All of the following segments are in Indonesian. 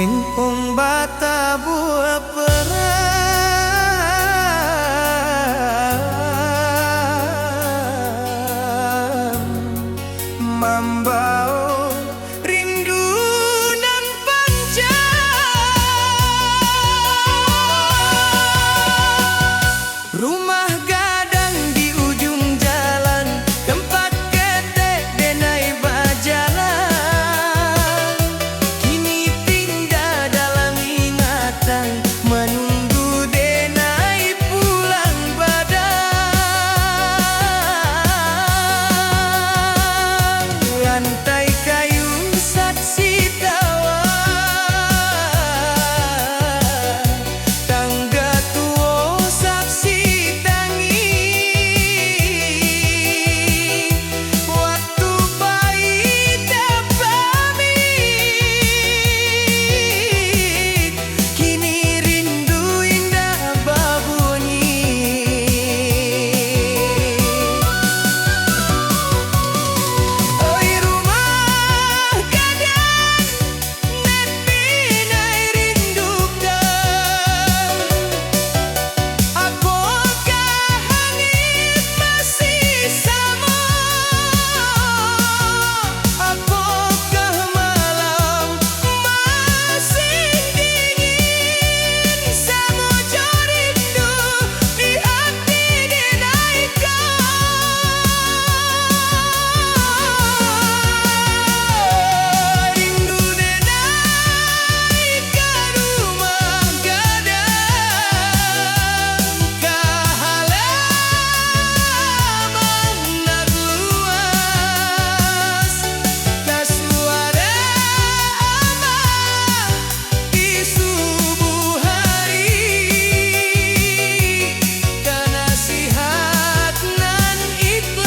Lengkung bata buah perang Mambao rindu nan panjang Rumah gadang di ujung jalan Tempat ketek denai bajalan Kini pindah dalam ingatan Menunggu denai pulang badang Lantai kayu saksi tawa Tangga tua saksi tangi Waktu bayi tak pamit Kini rindu indah babunyi Oi rumah gadang Nepi nai rindukan Apakah langit masih sama Apakah malam masih dingin Samojo rindu di hati denaikan Rindu denai ke rumah gadang Ke halaman nak luas Ke suara amah di subuh hari Ke nasihat nan ikhlas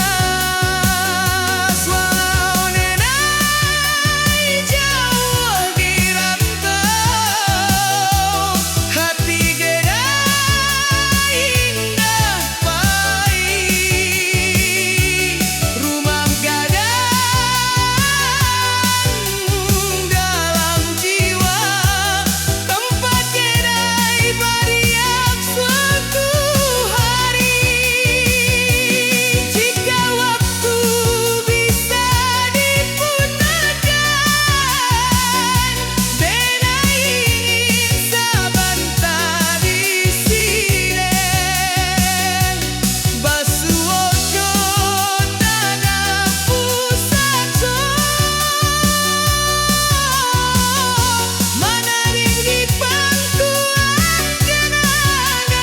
Walau denai jauh di rantau Hati gedai indah pahit Rumah gadang dalam jiwa Tempat gedai beriak suatu hari Jika waktu bisa diputarkan Denai ingin sabanta di sini Basuojo tanah pusaco Manaring di pangkuan kenangan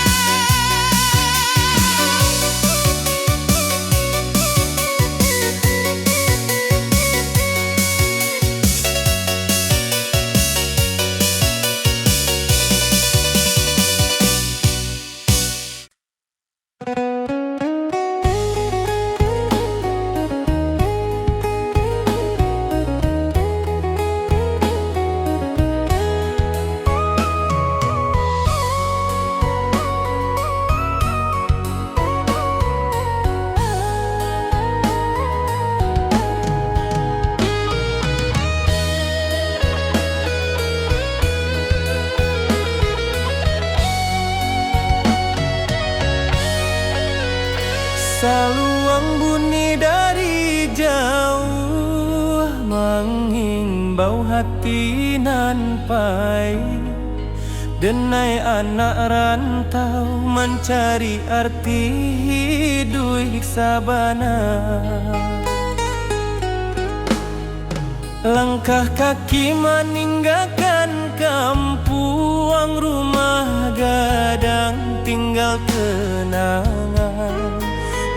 Saluang bunyi dari jauh Menghimbau hati nan pahit Denai anak rantau mencari arti hidup sabana Langkah kaki meninggalkan kampung Rumah gadang tinggal kenangan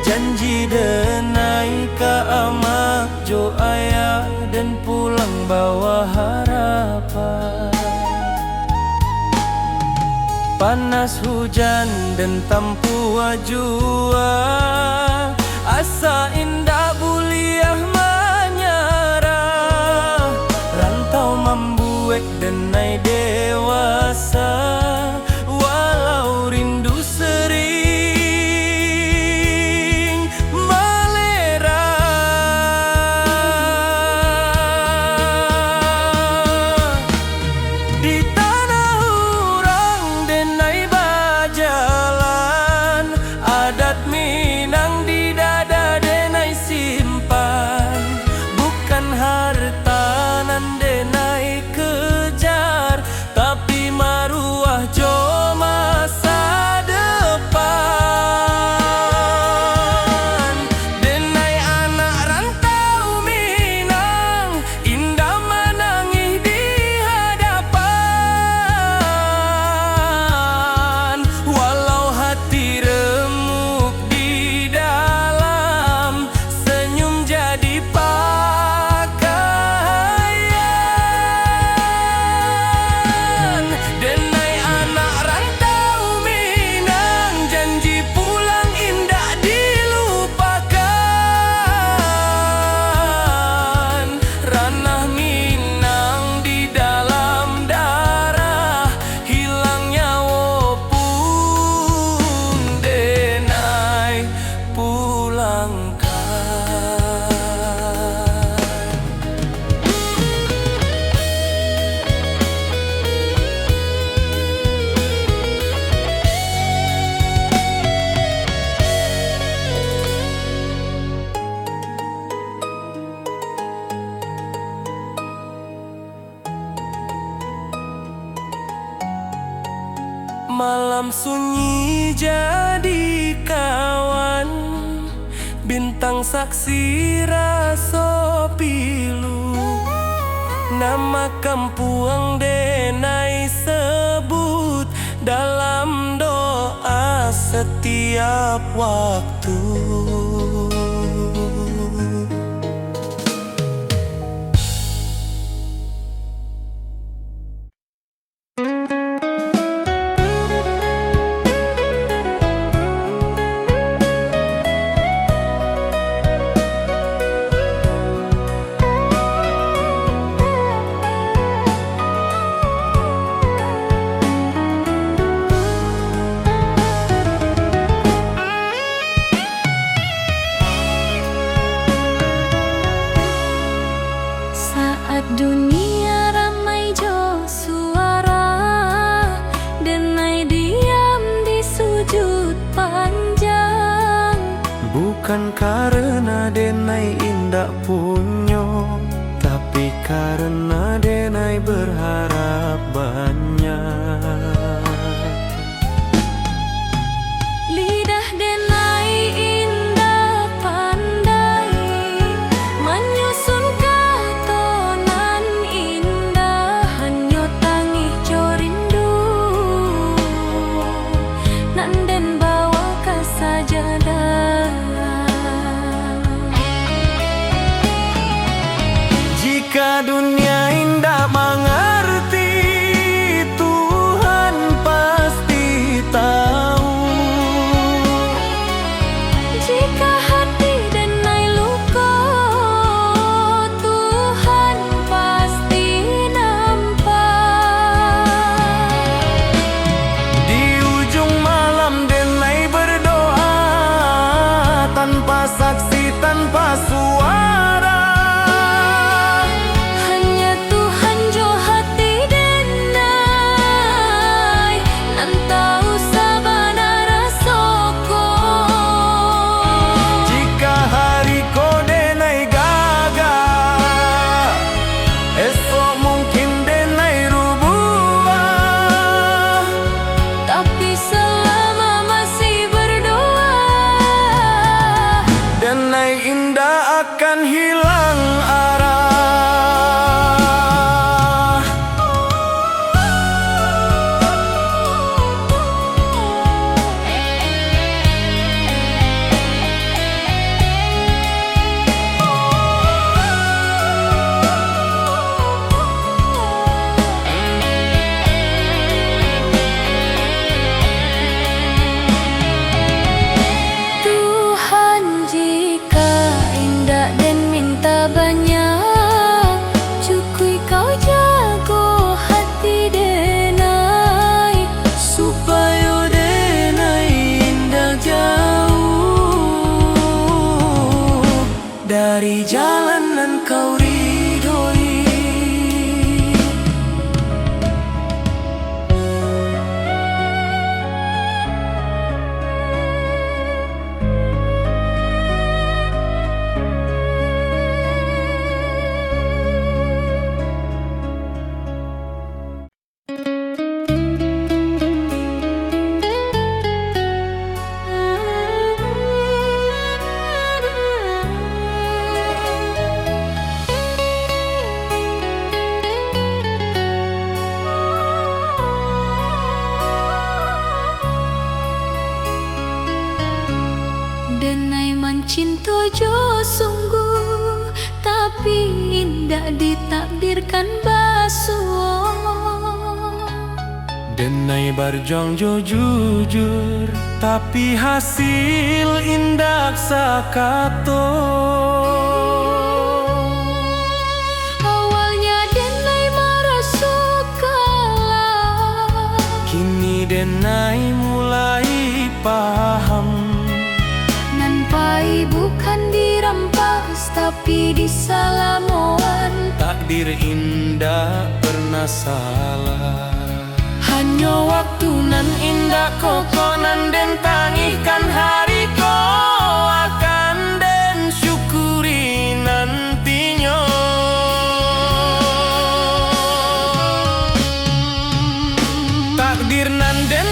Janji denai ke amak jo ayah Dan pulang bawa harapan Panas hujan dan tampu jua Asa indah buliah menyerah Rantau membuat denai dewasa Walau rindu sering melera Di Malam sunyi jadi kawan, bintang saksi raso pilu. Nama kampuang denai sebut dalam doa setiap waktu. Dunia ramai jo suara, denai diam di sujud panjang. Bukan karena denai indak punyo, tapi karena denai berharap banyak. Lidah denai indah pandai menyusun katonan indah, hanyo tangih jo rindu nanden bawa ke sajadah. Jika dunia indah mengerti, Tuhan pasti tahu. Jika hati denai luka, Tuhan pasti nampak. Di ujung malam denai berdoa, tanpa saksi, tanpa suara. Hanya Tuhan jo hati denai, nan tahu sabana rasoko. Jika hari ko denai gagal, esok mungkin denai rubuh. Tapi selama masih berdoa, Denai indah akan hilang arah. Tuhan jika indah dan minta banyak, cukui kau jago hati denai, Supaya denai indah jauh dari jalanan kau ridhoi. denai mencinta jo sungguh, tapi indah ditakdirkan basuh. Denai berjuang jo jujur, tapi hasil indah sakato. Awalnya denai merasa kalah, Kini denai mulai paham. nampai bukan dirampas tapi disalamoan. Takdir indah pernah salah. Hanya waktu nan indah kokonan den tangihkan hari ko akan den syukuri nantinya. Takdir nan den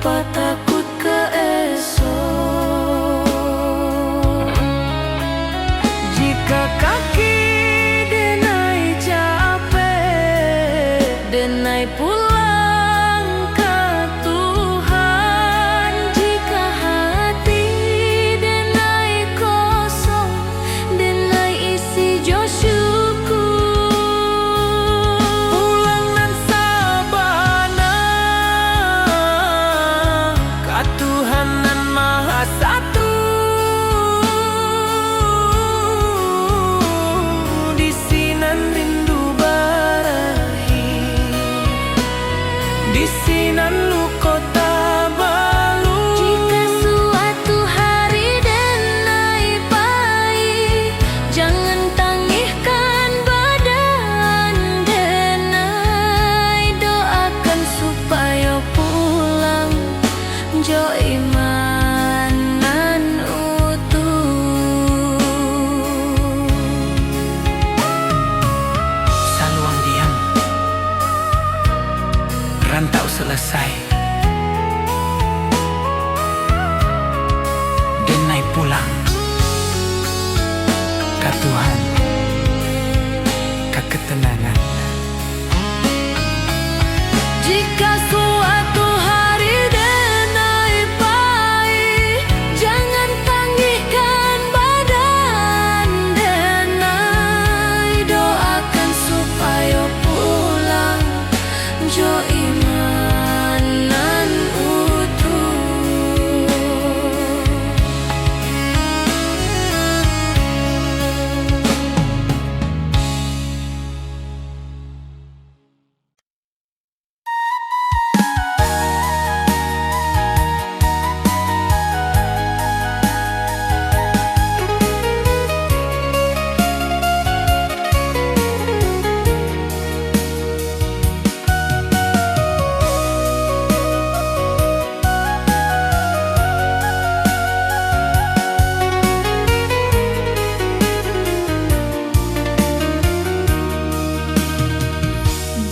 tanpa takut ke esok. Jika kaki denai capek, Denai pulang ke Tuhan. Jika hati denai kosong, denai isi jo syukur. pulang nan sabana ka Tuhan nan Maha Satu. Di sinan rindu barahi, di sinan lu kota balu. Jika suatu hari denai pahit, jangan tangihkan badan denai. Doakan supaya pulang jo iman nan utuh. Saluang diam, rantau selesai, denai pulang ka Tuhan, ka ketenangan. Jika suatu hari denai pahit, jangan tangihkan badan denai. Doakan supaya pulang jo iman nan utuh.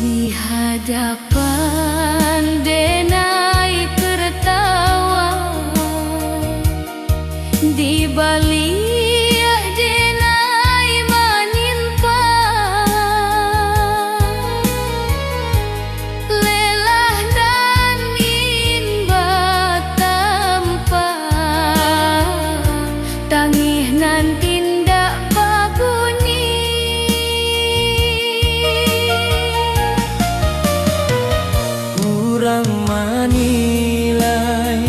Di hadapan denai tertawa, di balik denai menimpa. Lelah dan nimba tanpa tangih nan tindak babuni. Kurang manilai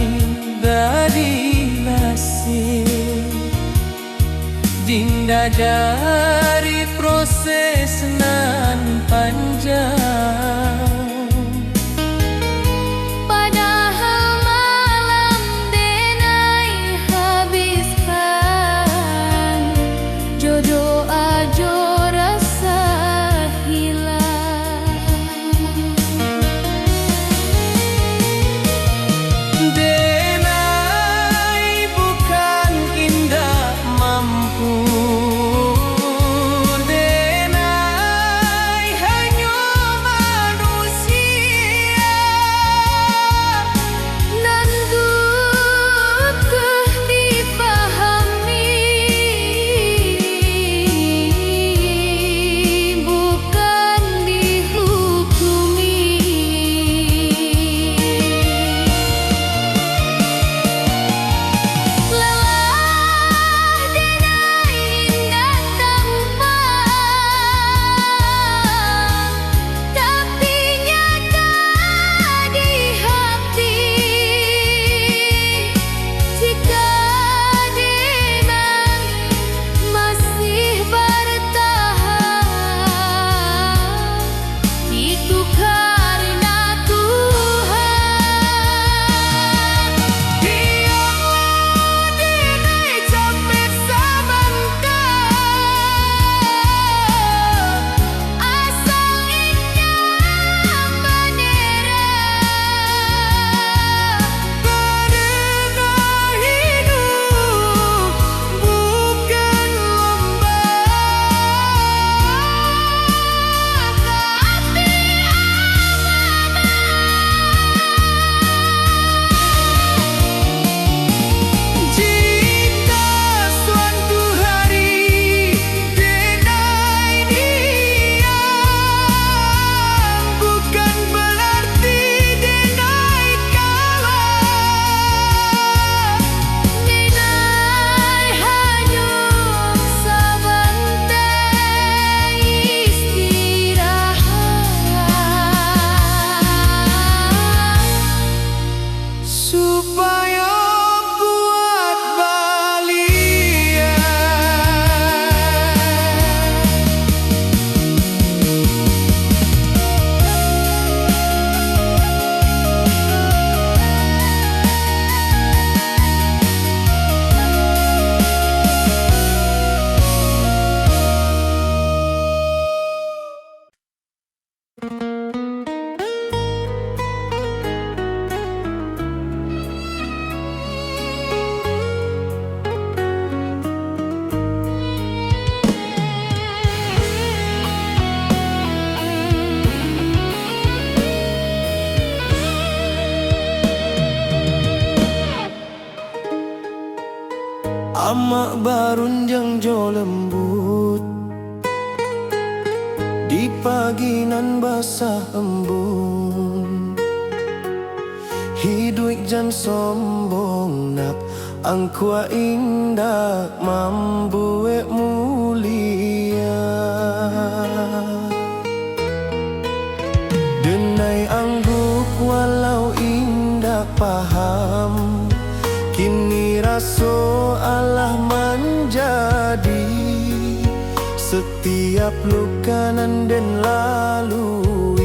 dari nasib, dinda dari proses nan panjang. Padahal malam denai habiskan, jodoh ajo rasa hilang. Denai bukan indah mampu, denai Amak barun jang jo lembut di pagi nan basah embun. Hidup jan sombong nak angkua indah mambuek mulia. Denai angguk walau indah paham, kini raso Allah menjadi setiap luka nan den lalui.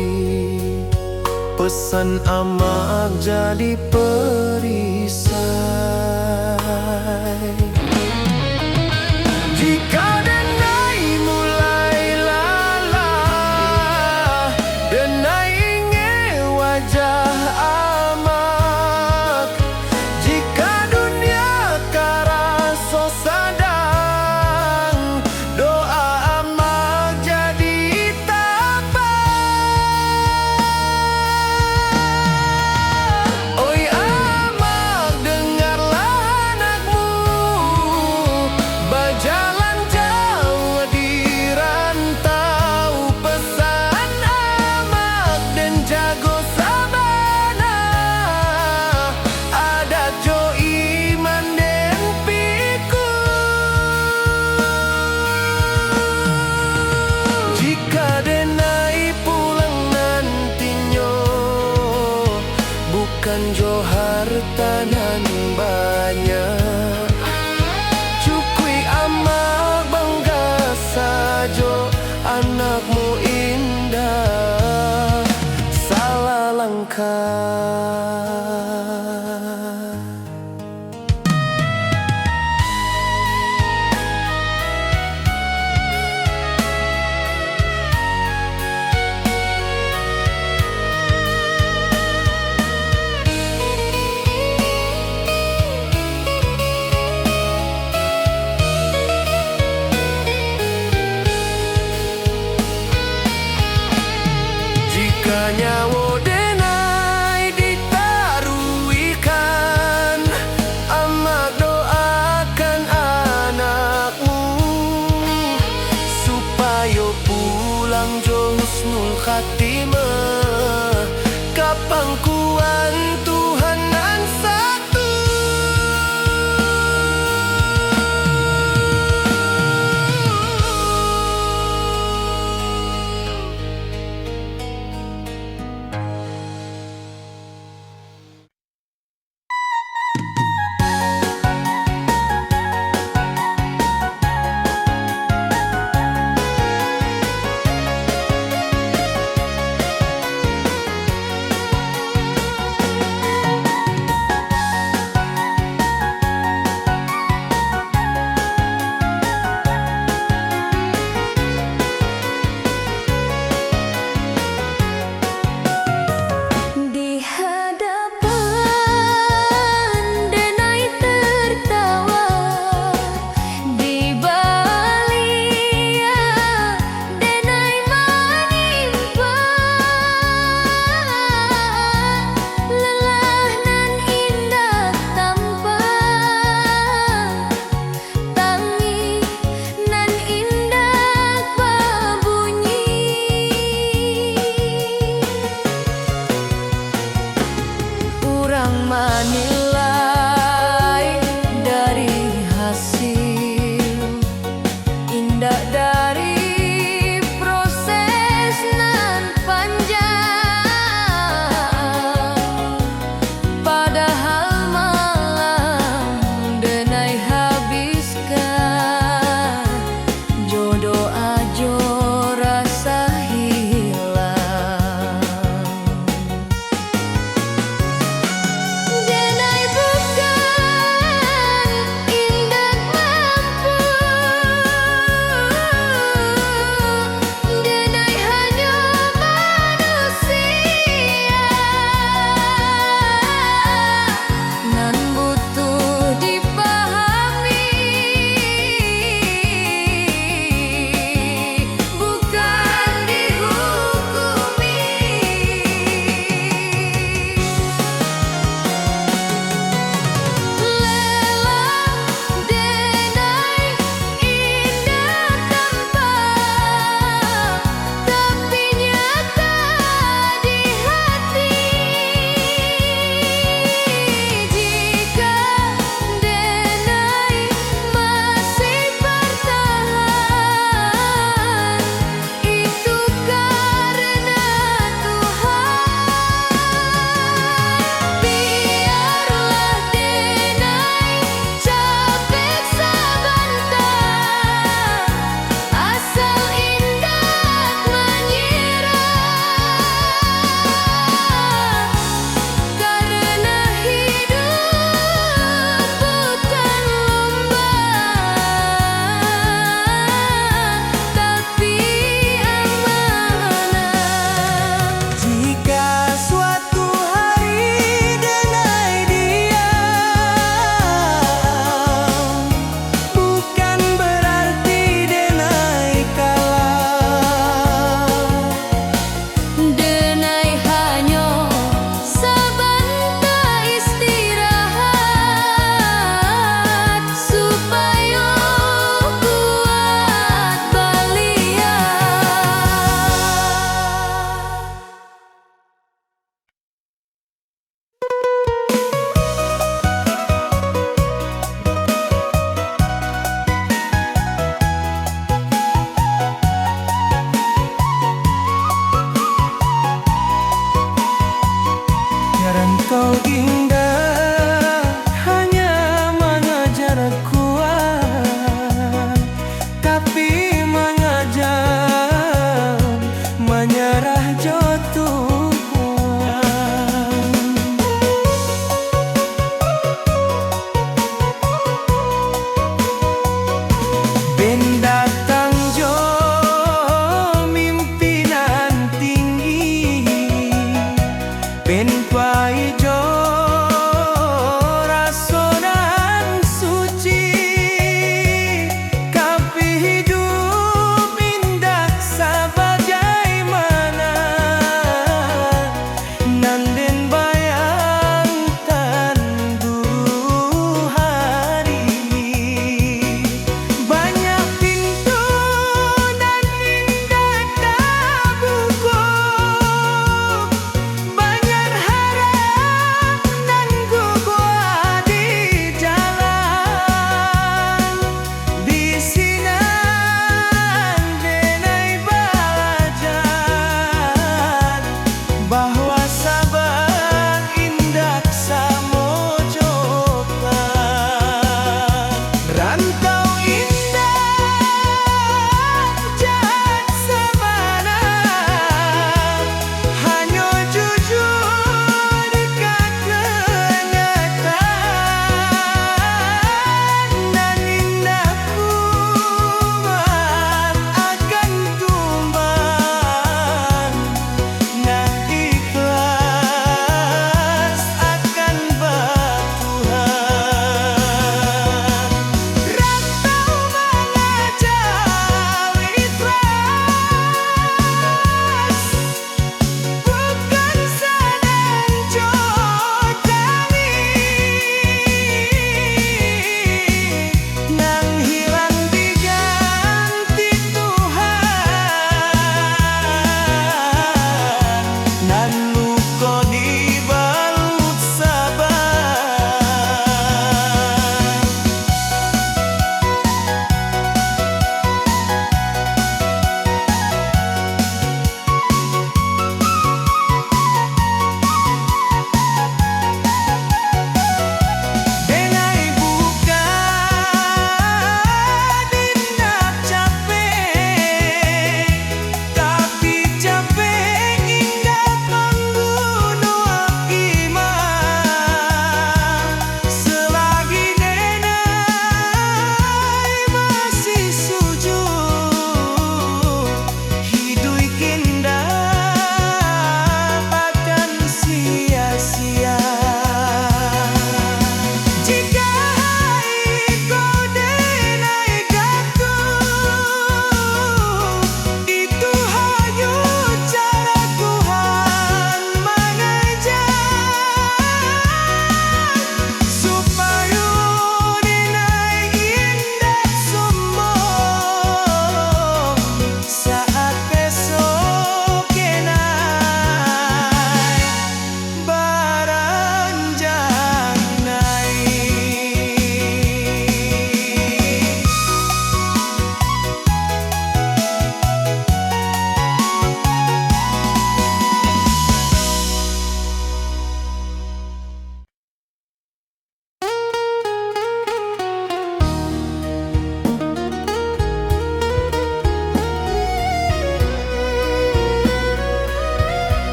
Pesan amak jadi perisai. Jika denai mulai lalah, denai inge wajah amak. Jika dunia karaso sadang, doa amak jadi tapak. Oi amak, dengarlah anakmu berjalan jauh di rantau. Pesan amak dan jago sabana, ada jo iman den piku. Jika denai pulang nantinya, bukan jo harta nan banyak. Cukui amak bangga sajo, anakmu indah salah langkah.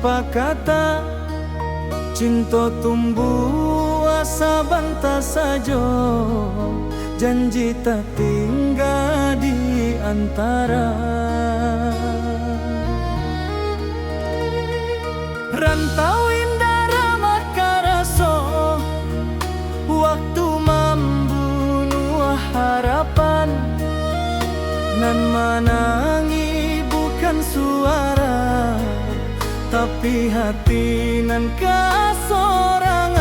tanpa kata, cinta tumbuh asa bantah saja, janji tak tinggal di antara. Rantau indah ramah karaso, waktu membunuh harapan. Nan menangi bukan suara, tapi hati nan kasorangan.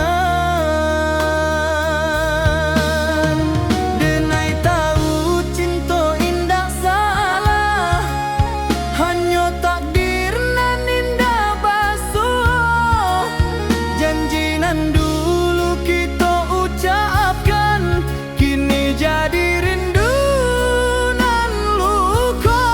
Denai tahu cinta indah salah, hanya takdir nan indah basuh. Janji nan dulu kita ucapkan, kini jadi rindu nan luka.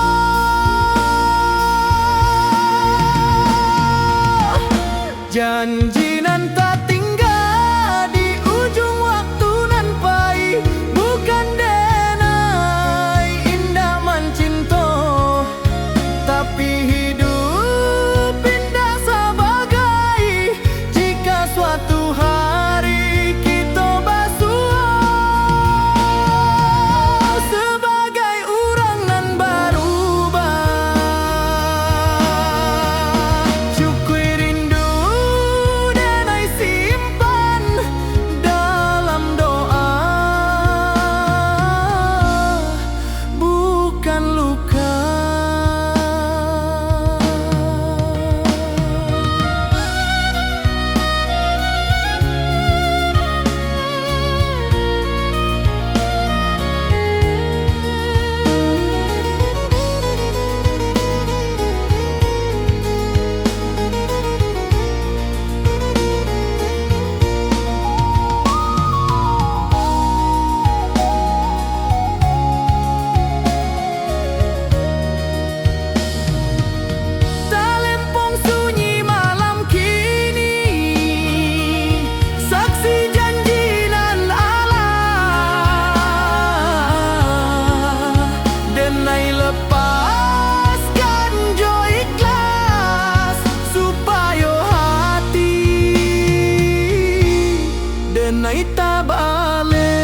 Janji nan tak tinggal di ujung waktu nan pahit, bukan denai indah mencinta, tapi hidup indah sebagai jika suatu hari kita basuh sebagai orang nan berubah. Syukur rindu denai simpan dalam doa, bukan luka. Talempong sunyi malam kini, saksi janji nan Allah. Denai lepaskan jo ikhlas, supaya hati denai tak balik.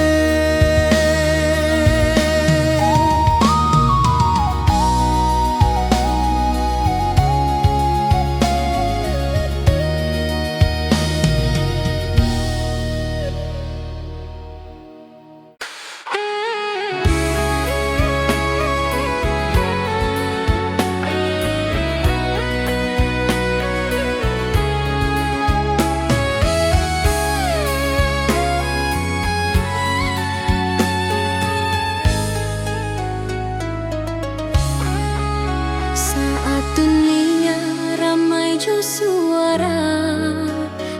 Saat dunia ramai jo suara,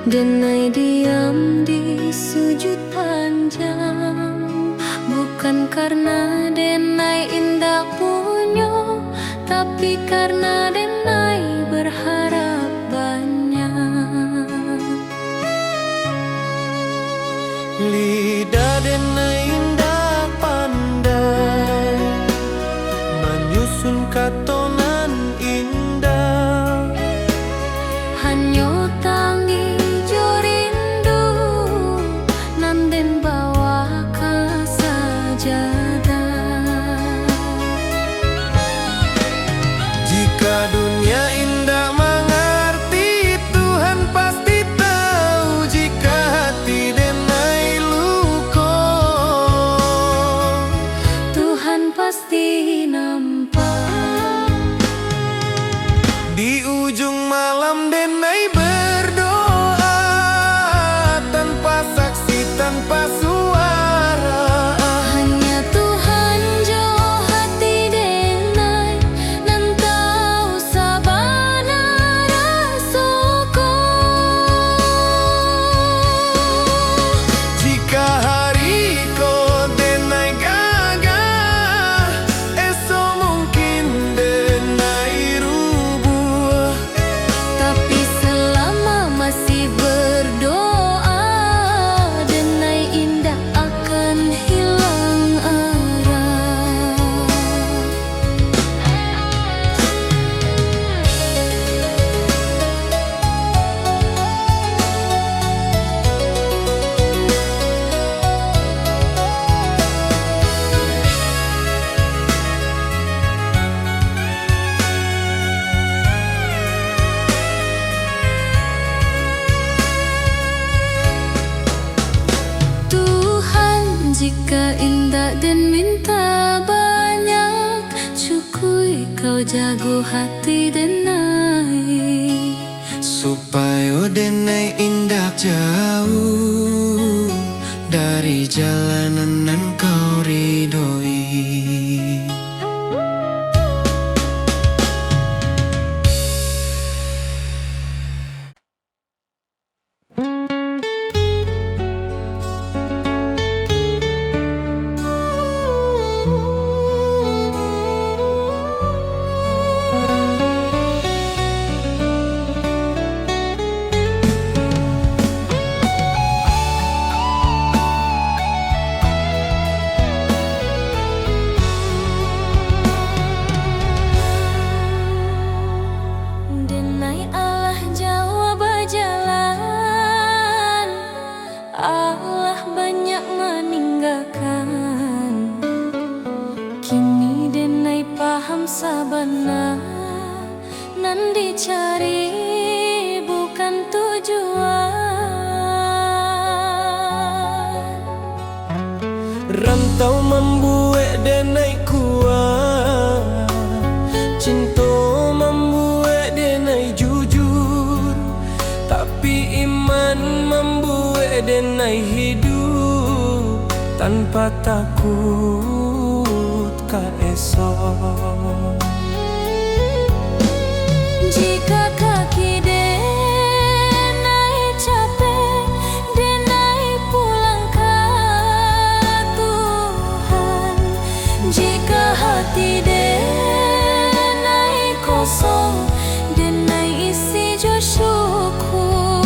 denai diam di sujud panjang. Bukan karena denai indah punya, tapi karena denai berharap banyak. Lidah denai indah pandai menyusun katonan indah. Hanya tangi jo rindu, nan den bawa ke sajadah. Jika dunia Jika indah dan minta banyak, cukui kau jago hati denai, supaya denai indah jauh dari jalanan nan kau ridhoi. denai Allah jauh berjalan, Allah banyak meninggalkan. Kini denai paham sabana nan dicari bukan tujuan. Rantau membuat denai kuat, cinta membuat denai jujur, tapi iman membuat denai hidup tanpa takut ka esok. Jika kaki denai capek, denai pulang ke Tuhan. Jika hati denai kosong, denai isi jo syukur.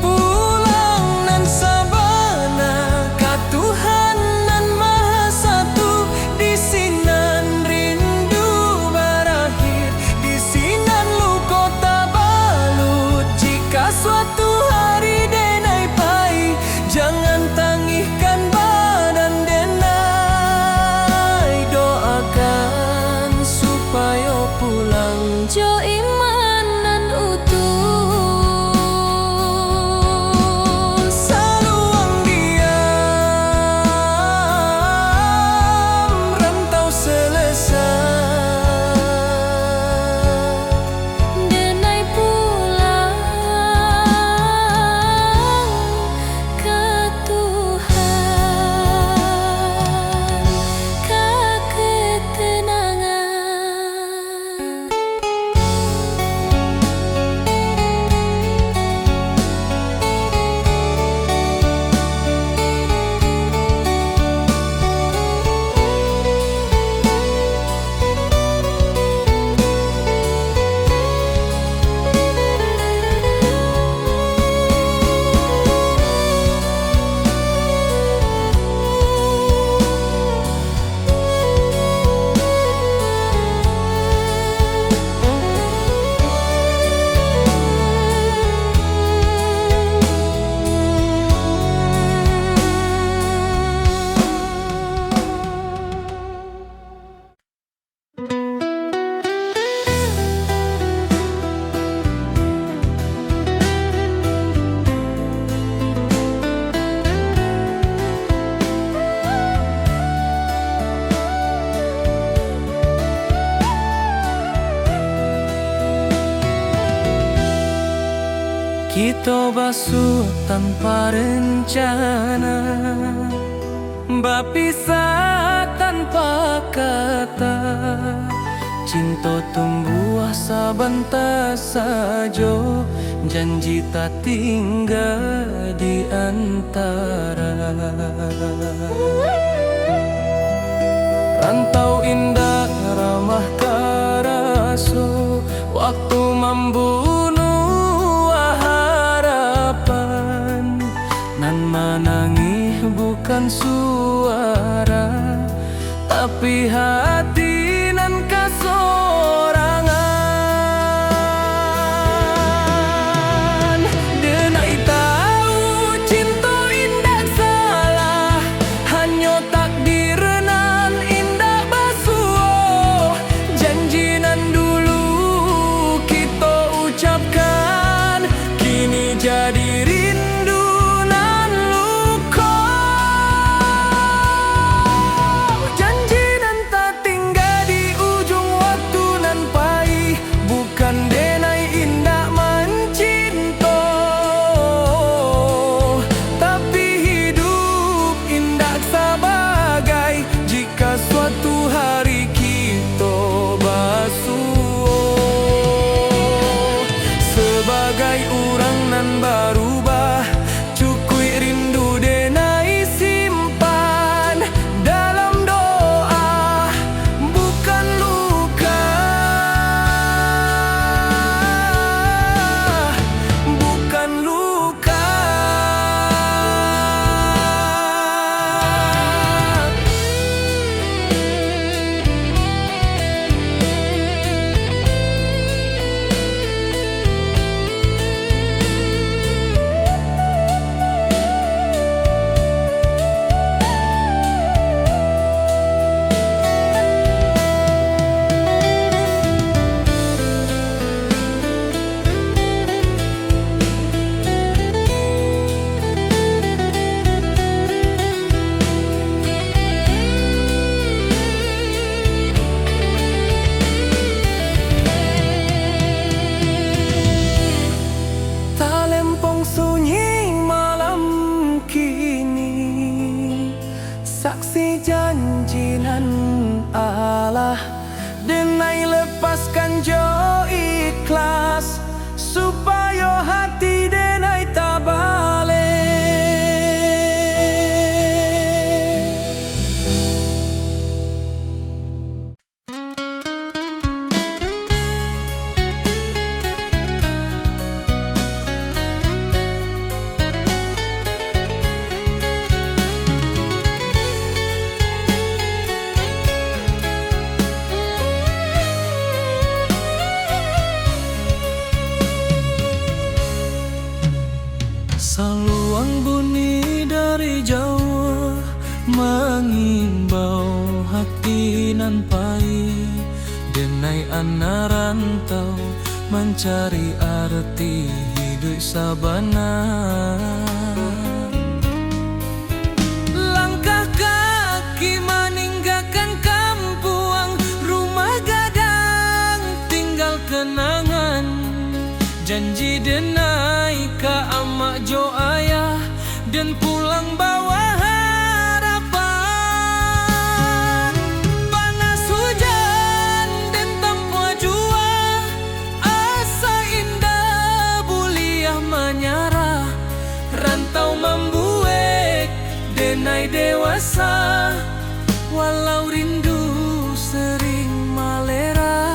Pulang nan sabana ka Tuhan nan Maha Satu, di sinan rindu berakhir, di sinan luka tabalut. Jika suatu hari denai pahit, jangan tangihkan badan denai, doakan supaya pulang Jo iman nan utuh. saluang diam, rantau selesai. Denai pulang ke Tuhan, ke ketenangan. Kita basuh tanpa rencana, berpisah tanpa kata. Cinta tumbuh sebentar saja, janji tak tinggal di antara. Rantau indah ramah karasu, waktu membunuh harapan. Nan menangis bukan suara, tapi hati nan kasorangan. Denai tahu cinta indah salah, hanya takdir nan indah basuh. Janji nan dulu kita ucapkan, kini jadi rindu nan luka. ikhlaskan jo ikhlas supaya hati denai tabale. Saluang bunyi dari jauh mengimbau hati nan pai, denai anak rantau mencari arti hidup sabana. Langkah kaki meninggalkan kampung, rumah gadang tinggal kenangan, janji denai ka amak jo ayah dan pulang bawa harapan. Panas hujan dan tanpa jua, asa indah buliah menyarah, rantau membuek denai dewasa, walau rindu sering malerai.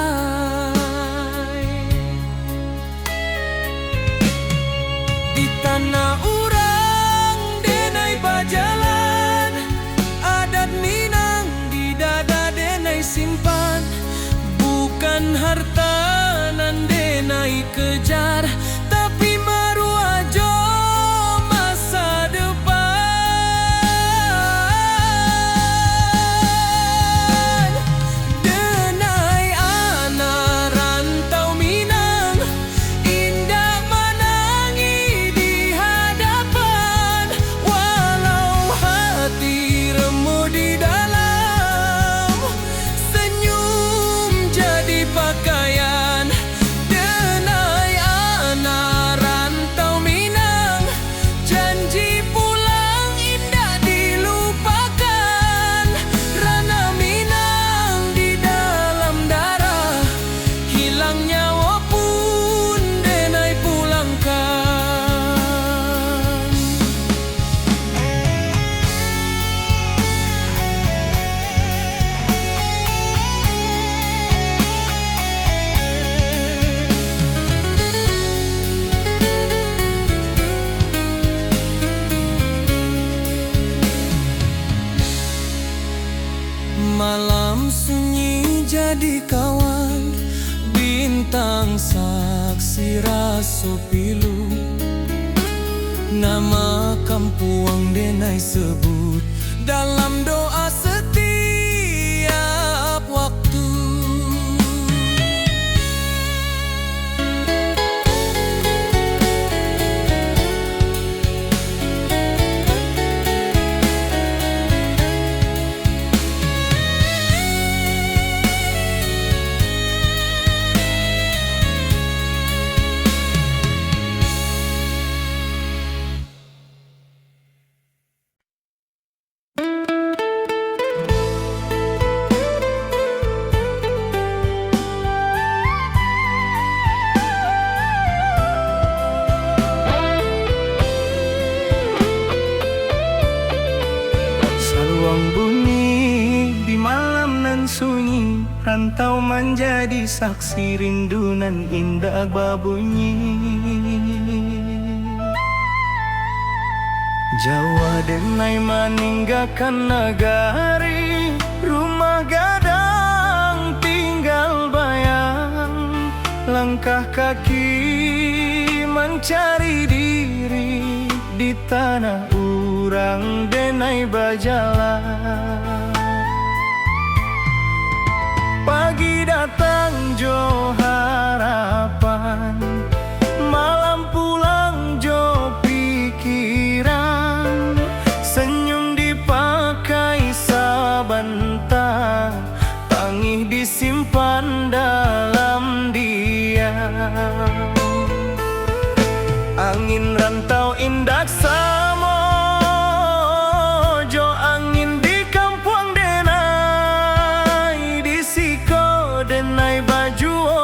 Di tanah urang denai bajalan, adat Minang di dada denai simpan, bukan harta nan denai kejar, tapi maruah jo masa depan. Denai anak rantau Minang, indah menangi di hadapan, walau hati remuk di dalam, senyum jadi pakaian. Denai anak rantau Minang, janji pulang indah dilupakan, rana Minang di dalam darah, hilang nyawa pun denai pulangkan. Malam sunyi jadi kawan, bintang saksi raso pilu, nama kampuang denai sebut dalam doa setiap waktu. Saluang bunyi di malam nan sunyi, rantau menjadi saksi rindu nan indah babunyi. Jawa denai meninggalkan negari, rumah gadang tinggal bayang, langkah kaki mencari diri di tanah urang denai bajalan. Pagi datang jo harapan, malam pulang jo pikiran, senyum dipakai sabanta, tangih disimpan dalam diam. Angin rantau indah samo, jo angin di kampung denai, di siko denai baju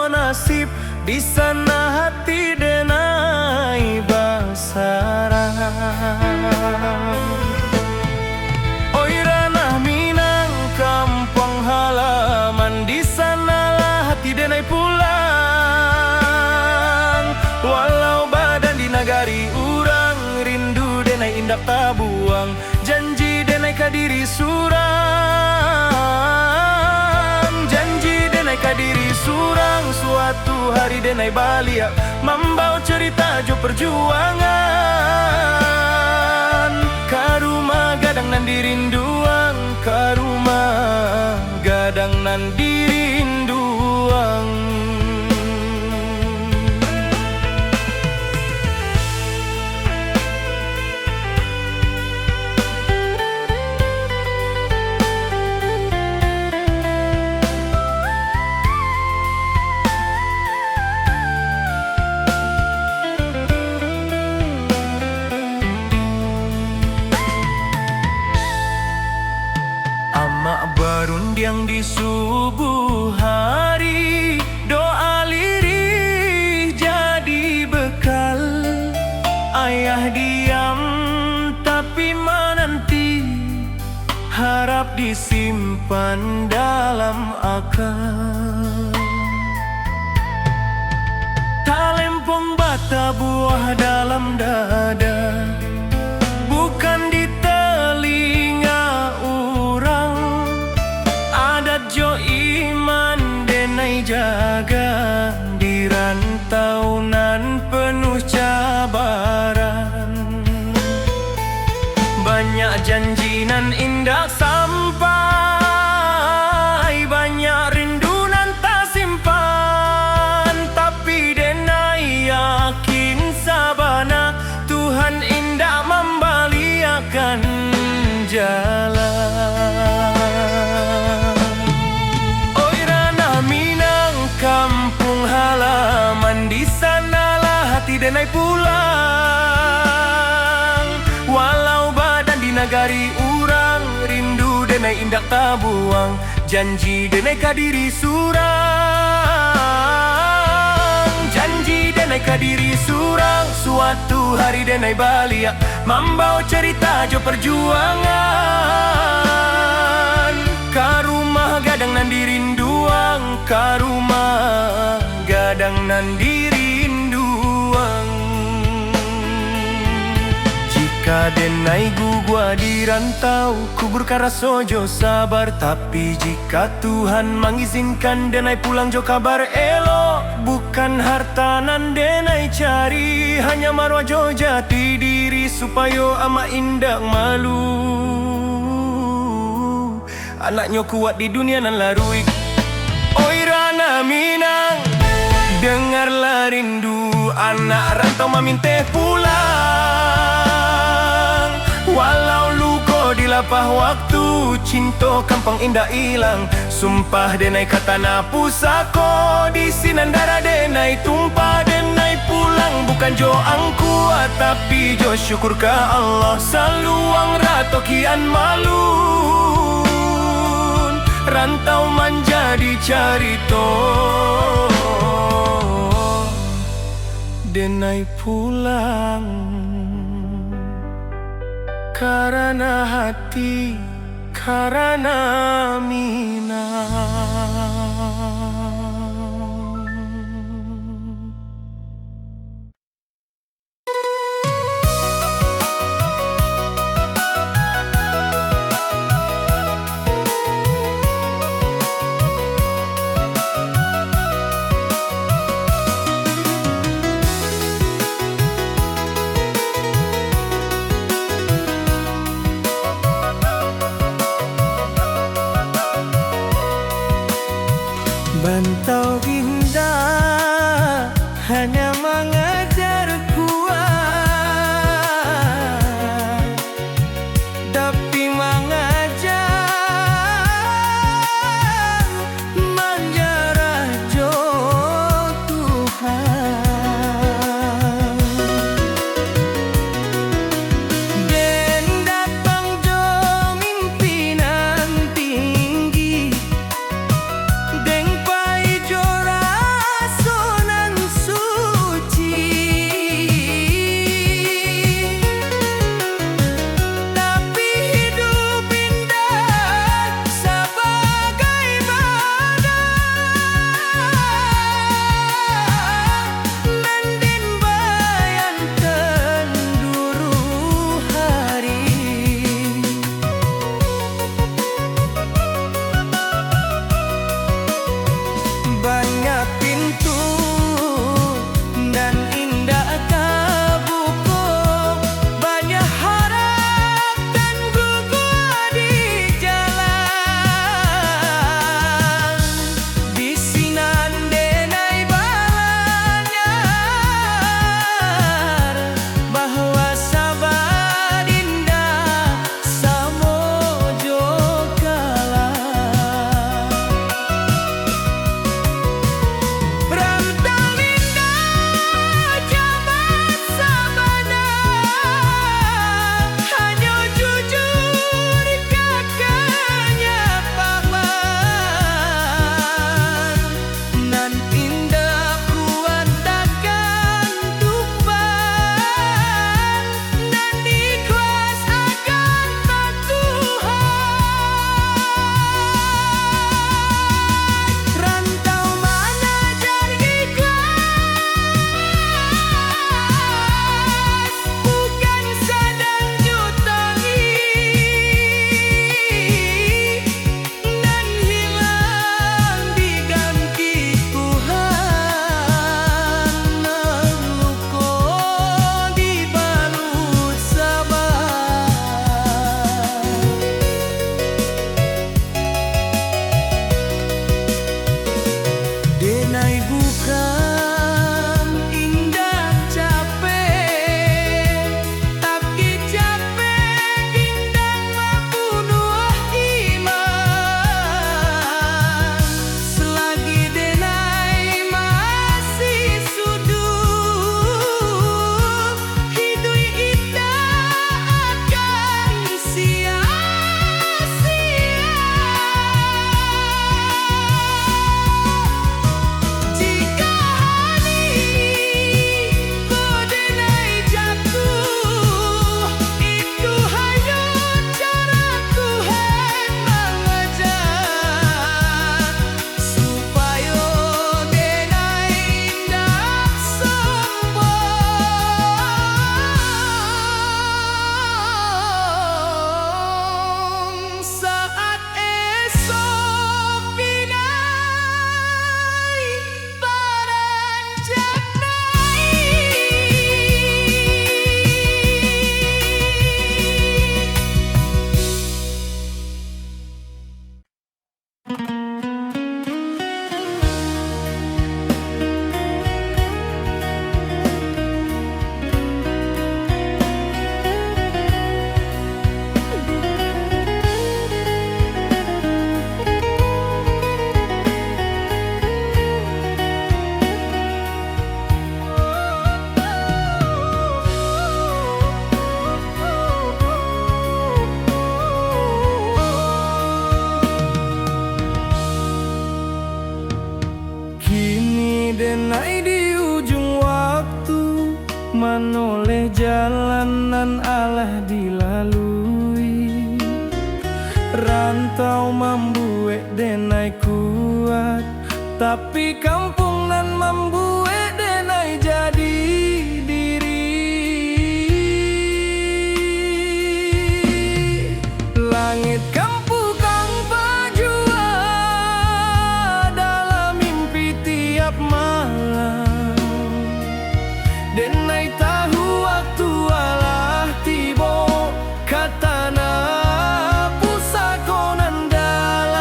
denai balia membawa cerita jo perjuangan. Karuma gadang nan dirinduang, karuma gadang nan dirinduang. Amak barundiang di subuh hari, doa lirih jadi bekal. Ayah diam tapi menanti, harap disimpan dalam akal. Talempong bata buah dalam dada, bukan di telinga orang. Adat jo iman denai jaga, di rantau nan penuh cabaran. Banyak janji nan indah sampai, banyak rindu nan tak simpan. Tapi denai yakin sabana, Tuhan indah membaliakan jalan. Oi ranah Minang, kampung halaman, di sanalah hati denai pulang. Walau badan di nagari urang, rindu denai indak tabuang, janji denai kadiri surang. Janji denai kadiri surang, suatu hari denai balia membawa cerita jo perjuangan. Karumah gadang nan dirinduang, karumah gadang nan dirinduang. Jika denai gugua di rantau, kubur karaso jo sabar. Tapi jika Tuhan mengizinkan denai pulang jo kabar elo, bukan harta nan denai cari, hanya marwah jo jati diri, supaya ama indak malu. Anaknya kuat di dunia nan larui. Oi ranah Minang, dengarlah rindu anak rantau maminte pulang. Walau luko di lapah waktu, cinta kampung indah hilang. Sumpah denai kata na pusako, di sinan darah denai tumpah. Denai pulang bukan jo angkuat, tapi jo syukur ka Allah. Saluang rato kian malu, rantau menjadi carito. Denai pulang karena hati, karena Minang. Bantau indah hanya mengejar kuat, tapi mengajar menjarah jo Tuhan. Den datang jo mimpinan tinggi, deng pai jo Rantau membuat denai kuat, tapi kampung nan membuat denai jadi diri. Langit kampu kang pajua dalam mimpi tiap malam. Denai tahu waktu alah tibo katana pusako nan dalam.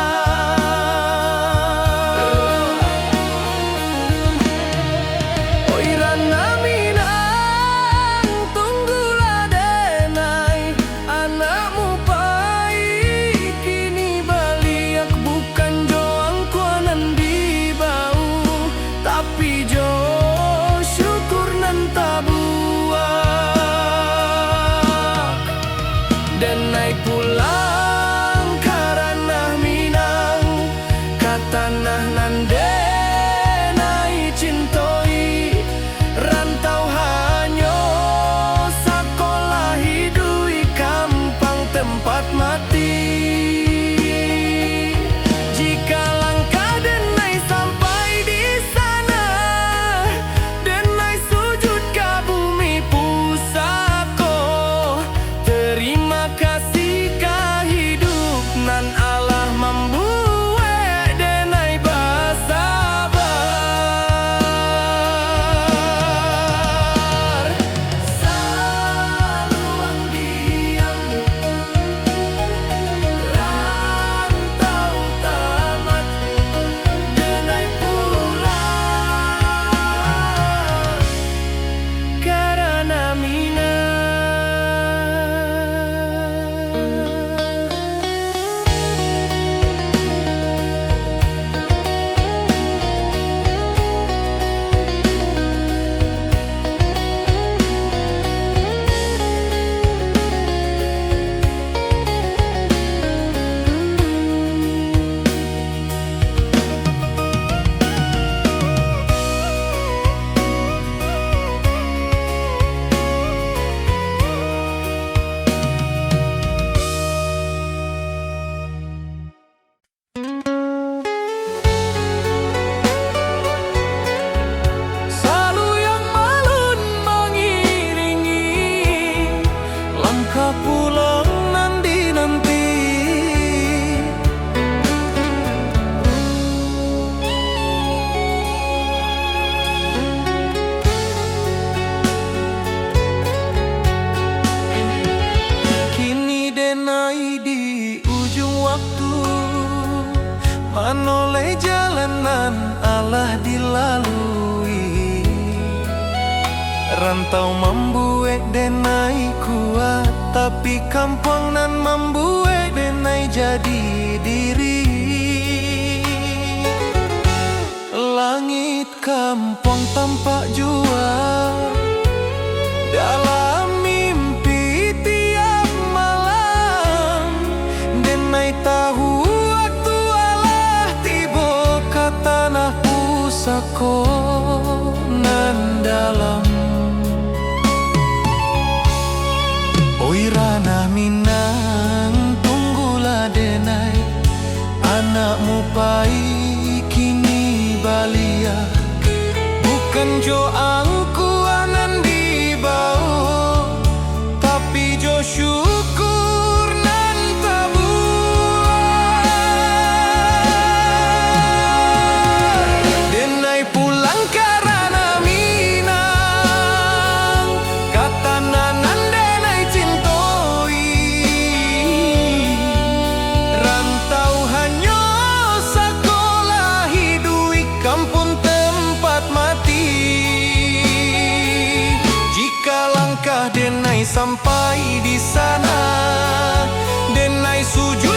Oi rana minang tunggulah denai, anakmu pai kini baliak bukan joang kuanan di bau, tapi jo syukur nan tabuak. Denai pulang karena minang katanah nan denai cintoi. Rantau hanyo sakolah hidui kampang tempat mati. Jika langkah denai sampai di sana, denai sujud ke bumi pusako. Terima kasih ka hidup nan Allah membuat denai bersabar. Saluang diam, rantau tamat, denai pulang karena minang. Salu yang malun mengiringi langkah pulang nan dinanti. Kini denai di ujung waktu, menoleh jalanan Allah dilalui. Rantau membuat denai kuat, tapi kampung nan membuat denai jadi diri. Langit kampung tampak jua dalam mimpi tiap malam. Denai tahu waktu alah tiba ke tanah pusako nan dalam. Oi ranah minang tunggulah denai, anakmu pai kini baliak bukan jo angkuanan di bau, tapi jo syukur nan tabuak. Denai pulang karena minang katana nan denai cintoi. Rantau hanyo sakolah hidui kampung tempat mati. Jika langkah denai sampai di sana, denai sujud